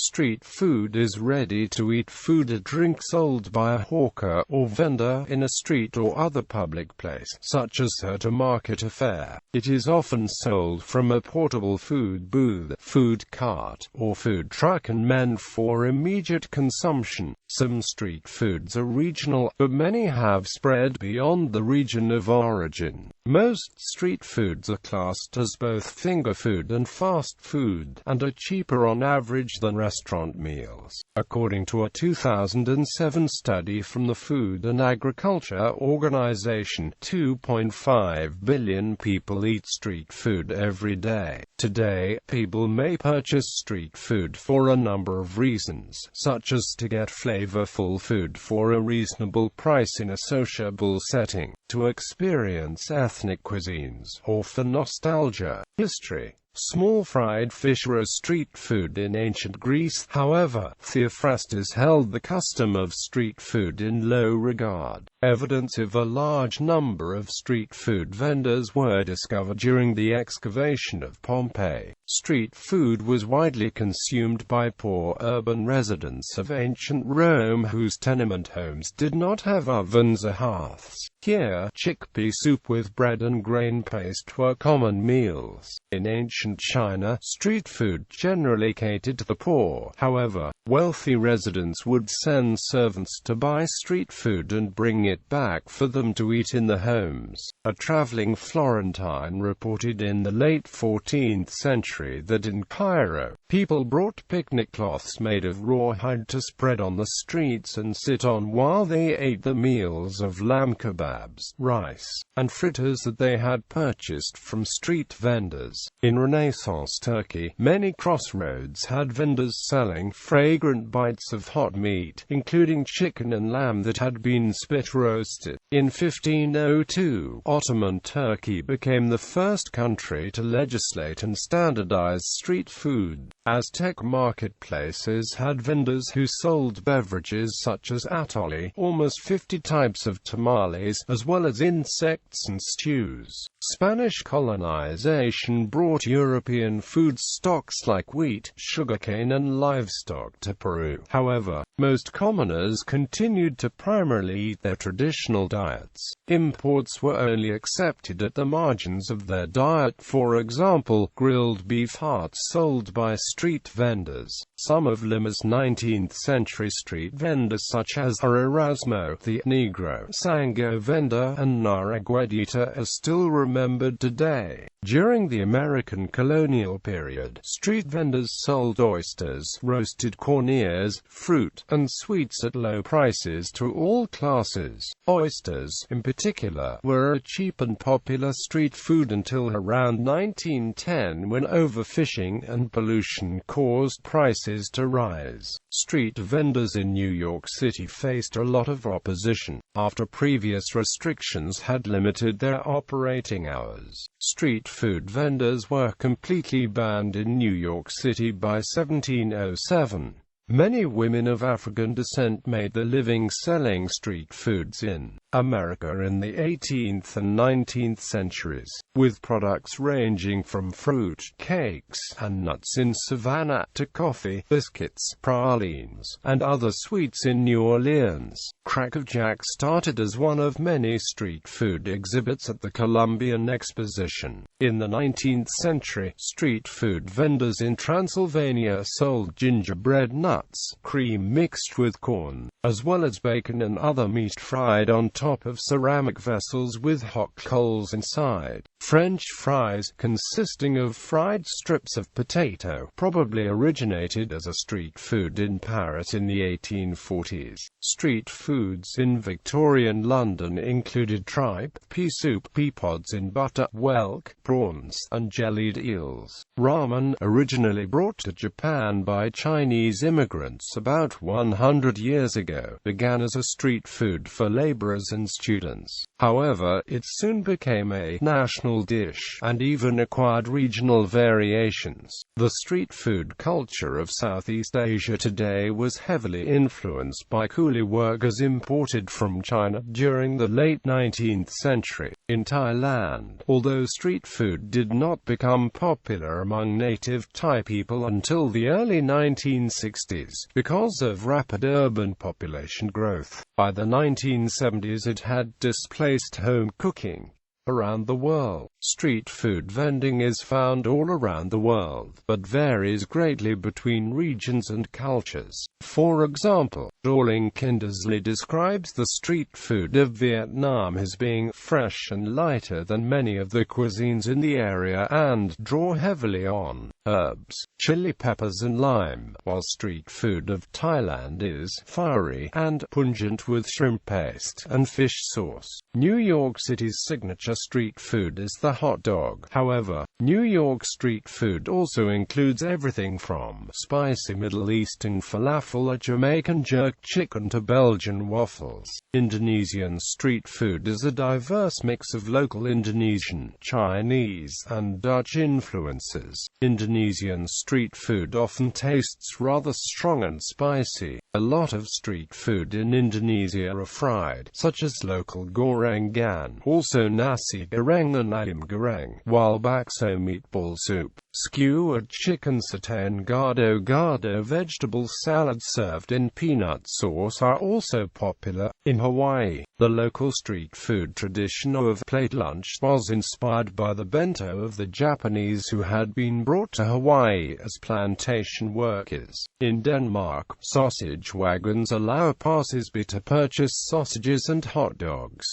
Street food is ready-to-eat food or drink sold by a hawker or vendor in a street or other public place, such as at a market or fair. It is often sold from a portable food booth, food cart, or food truck and meant for immediate consumption. Some street foods are regional, but many have spread beyond the region of origin. Most street foods are classed as both finger food and fast food, and are cheaper on average than restaurant meals. According to a 2007 study from the Food and Agriculture Organization, 2.5 billion people eat street food every day. Today, people may purchase street food for a number of reasons, such as to get flavorful food for a reasonable price in a sociable setting, to experience ethnic cuisines, or for nostalgia. History. Small fried fish were a street food in ancient Greece. However, Theophrastus held the custom of street food in low regard. Evidence of a large number of street food vendors were discovered during the excavation of Pompeii. Street food was widely consumed by poor urban residents of ancient Rome whose tenement homes did not have ovens or hearths. Here, chickpea soup with bread and grain paste were common meals. In ancient China, street food generally catered to the poor. However, wealthy residents would send servants to buy street food and bring it back for them to eat in the homes. A traveling Florentine reported in the late 14th century that in Cairo, people brought picnic cloths made of rawhide to spread on the streets and sit on while they ate the meals of lamb kebabs, rice, and fritters that they had purchased from street vendors. In Renaissance Turkey, many crossroads had vendors selling fragrant bites of hot meat, including chicken and lamb that had been spit roasted. In 1502, Ottoman Turkey became the first country to legislate and standardize street food. Aztec marketplaces had vendors who sold beverages such as atole, almost 50 types of tamales, as well as insects and stews. Spanish colonization brought European food stocks like wheat, sugarcane and livestock to Peru. However, most commoners continued to primarily eat their traditional diets. Imports were only accepted at the margins of their diet, for example, grilled beef hearts sold by street vendors. Some of Lima's 19th-century street vendors such as Erasmo, the Negro Sango vendor, and Naraguadita are still remembered today. During the American colonial period, street vendors sold oysters, roasted corn ears, fruit, and sweets at low prices to all classes. Oysters, in particular, were a cheap and popular street food until around 1910 when overfishing and pollution caused prices to rise. Street vendors in New York City faced a lot of opposition, after previous restrictions had limited their operating hours. Street food vendors were completely banned in New York City by 1707. Many women of African descent made their living selling street foods in America in the 18th and 19th centuries, with products ranging from fruit, cakes, and nuts in Savannah to coffee, biscuits, pralines, and other sweets in New Orleans. Cracker Jack started as one of many street food exhibits at the Columbian Exposition. In the 19th century, street food vendors in Transylvania sold gingerbread nuts, cream mixed with corn, as well as bacon and other meat fried on top of ceramic vessels with hot coals inside. French fries, consisting of fried strips of potato, probably originated as a street food in Paris in the 1840s. Street foods in Victorian London included tripe, pea soup, pea pods in butter, whelk, prawns, and jellied eels. Ramen, originally brought to Japan by Chinese immigrants about 100 years ago, ago, began as a street food for laborers and students. However, it soon became a national dish, and even acquired regional variations. The street food culture of Southeast Asia today was heavily influenced by coolie workers imported from China during the late 19th century. In Thailand, although street food did not become popular among native Thai people until the early 1960s, because of rapid urban population growth, by the 1970s it had displaced home cooking. Around the world, street food vending is found all around the world, but varies greatly between regions and cultures. For example, Dorling Kindersley describes the street food of Vietnam as being fresh and lighter than many of the cuisines in the area and draw heavily on herbs, chili peppers and lime, while street food of Thailand is fiery and pungent with shrimp paste and fish sauce. New York City's signature street food is the hot dog. However, New York street food also includes everything from spicy Middle Eastern falafel, a Jamaican jerk chicken, to Belgian waffles. Indonesian street food is a diverse mix of local Indonesian, Chinese, and Dutch influences. Indonesian street food often tastes rather strong and spicy. A lot of street food in Indonesia are fried, such as local gorengan, also nasi goreng and ayam goreng, while bakso meatball soup, skewered chicken satay and gado-gado vegetable salad served in peanut sauce are also popular. In Hawaii, the local street food tradition of plate lunch was inspired by the bento of the Japanese who had been brought to Hawaii as plantation workers. In Denmark, sausage wagons allow passersby to purchase sausages and hot dogs.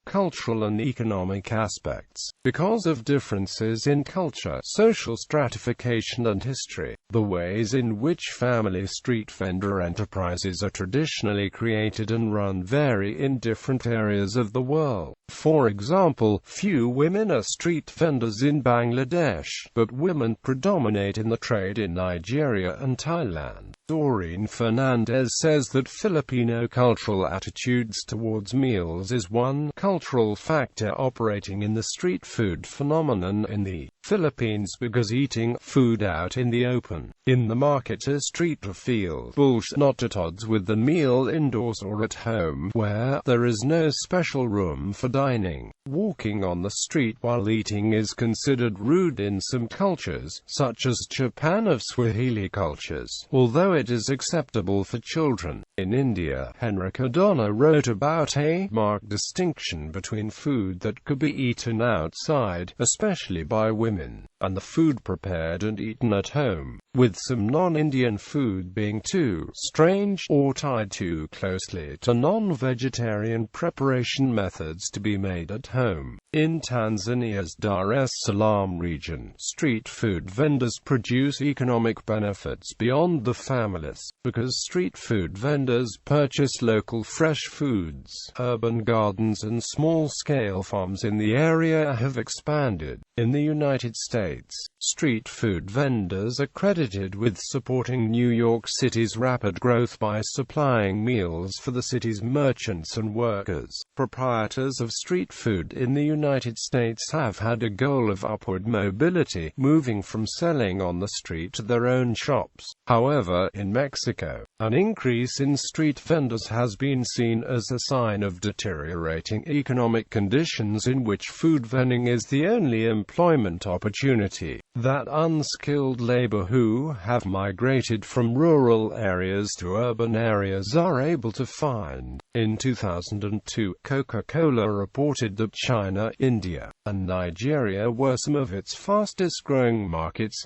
Cultural and economic aspects. Because of differences in culture, social stratification and history, the ways in which family street vendor enterprises are traditionally created and run vary in different areas of the world. For example, few women are street vendors in Bangladesh, but women predominate in the trade in Nigeria and Thailand. Doreen Fernandez says that Filipino cultural attitudes towards meals is one cultural factor operating in the street food phenomenon in the Philippines, because eating food out in the open, in the market, a street or field, bullshit, not at odds with the meal indoors or at home, where there is no special room for dining. Walking on the street while eating is considered rude in some cultures, such as Japan of Swahili cultures, although it is acceptable for children. In India, Henrik Adona wrote about a marked distinction between food that could be eaten outside, especially by women, and the food prepared and eaten at home, with some non-Indian food being too strange or tied too closely to non-vegetarian preparation methods to be made at home. In Tanzania's Dar es Salaam region, street food vendors produce economic benefits beyond the families, because street food vendors purchase local fresh foods. Urban gardens and small-scale farms in the area have expanded. In the United States, street food vendors are credited with supporting New York City's rapid growth by supplying meals for the city's merchants and workers. Proprietors of street food in the United States have had a goal of upward mobility, moving from selling on the street to their own shops. However, in Mexico, an increase in street vendors has been seen as a sign of deteriorating economic conditions in which food vending is the only employment opportunity that unskilled labor who have migrated from rural areas to urban areas are able to find. In 2002, Coca-Cola reported that China, India, and Nigeria were some of its fastest-growing markets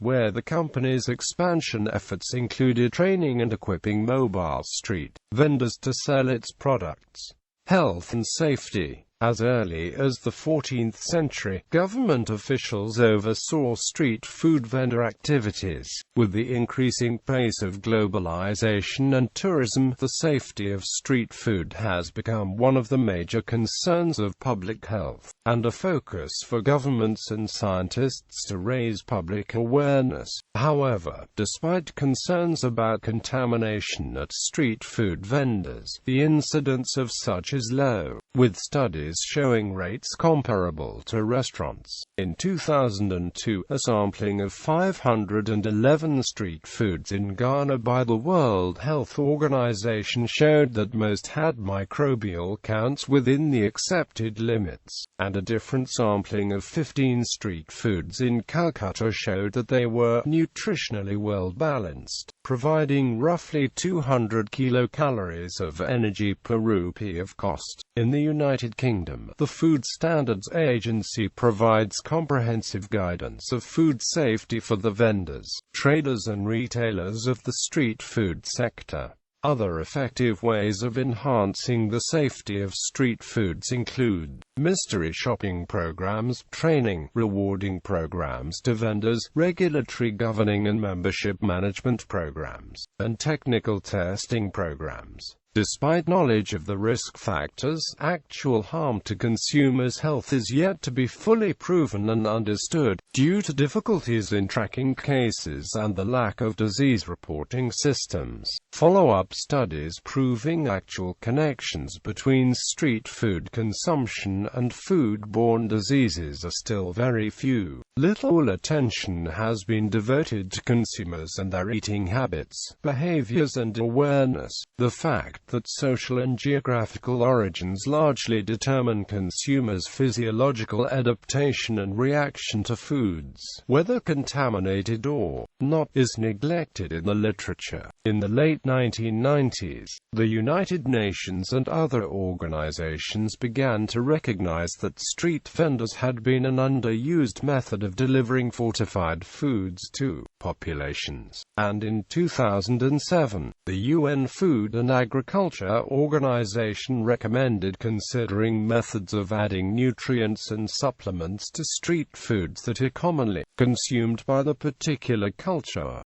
where the company's expansion efforts included training and equipping mobile street vendors to sell its products. Health and safety. As early as the 14th century, government officials oversaw street food vendor activities. With the increasing pace of globalization and tourism, the safety of street food has become one of the major concerns of public health, and a focus for governments and scientists to raise public awareness. However, despite concerns about contamination at street food vendors, the incidence of such is low, with studies showing rates comparable to restaurants. In 2002, a sampling of 511 street foods in Ghana by the World Health Organization showed that most had microbial counts within the accepted limits, and a different sampling of 15 street foods in Calcutta showed that they were nutritionally well balanced, providing roughly 200 kilocalories of energy per rupee of cost. In the United Kingdom, the Food Standards Agency provides comprehensive guidance of food safety for the vendors, traders and retailers of the street food sector. Other effective ways of enhancing the safety of street foods include mystery shopping programs, training, rewarding programs to vendors, regulatory governing and membership management programs, and technical testing programs. Despite knowledge of the risk factors, actual harm to consumers' health is yet to be fully proven and understood, due to difficulties in tracking cases and the lack of disease reporting systems. Follow-up studies proving actual connections between street food consumption and food-borne diseases are still very few. Little attention has been devoted to consumers and their eating habits, behaviors and awareness. The fact that social and geographical origins largely determine consumers' physiological adaptation and reaction to foods, whether contaminated or not, is neglected in the literature. In the late 1990s, the United Nations and other organizations began to recognize that street vendors had been an underused method of delivering fortified foods to populations. And in 2007, the UN Food and Agriculture Organization recommended considering methods of adding nutrients and supplements to street foods that are commonly consumed by the particular culture.